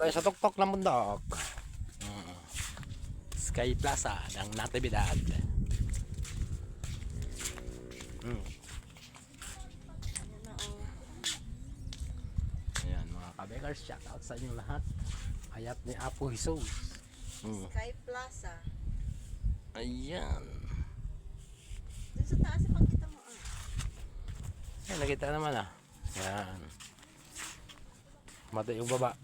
tayo sa tuktok ng bundok. Sky Plaza ng Natividad. Ayan mga kabekars, shout out sa inyo lahat. Hayat ni Apo Jesus. Sky Plaza. Ayan. Dun sa taas, ipakita mo Ayan, nakita naman Ayan. Mata yung baba.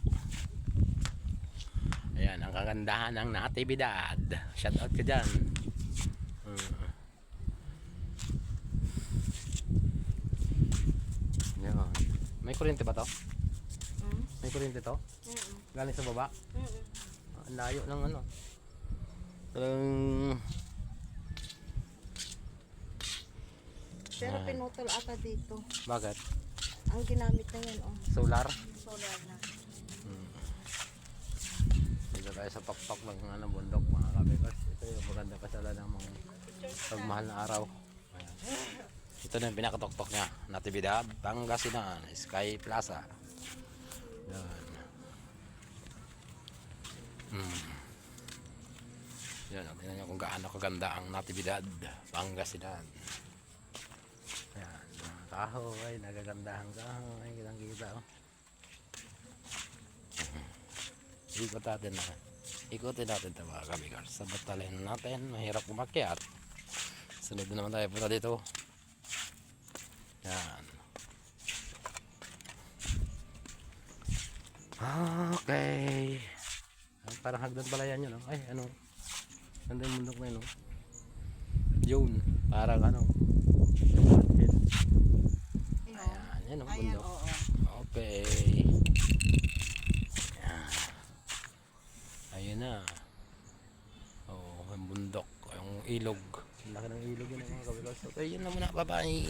Ayan, ang kagandahan ng Natividad. Shout out ka dyan. Ayan. May kuryente ba to? May kuryente to? Galing sa baba? Ang layo ng ano. Pero pinutol ata dito. Bakit? Ang ginamit na yan, Solar? solar na. Dito tayo sa pakpak ng bundok mga kabekars. Ito yung maganda pasala ng mga pagmahal na araw. Ayan. Ito na yung pinakatoktok niya. Natividad, Pangasinan, Sky Plaza. Yan. Yan, tingnan nyo kung gaano kaganda ang Natividad, Pangasinan. Ayan, mga kahoy, nagagandahan kahoy, kitang-kita. Ikutin natin ito mga kabikars. Sabat talin natin, mahirap umakyat. Sunod na naman tayo punta dito. Yan. Okay. Parang hagdan pala yan yun. Ay, ano? Ganda yung bundok na yun. Yun. Parang ano. Ayan, yan ang bundok. Okay. Ayun na. Oh, yung bundok. Yung ilog. Ang laki ng ilog yun mga kabikars. Okay, yun na muna. Bye-bye.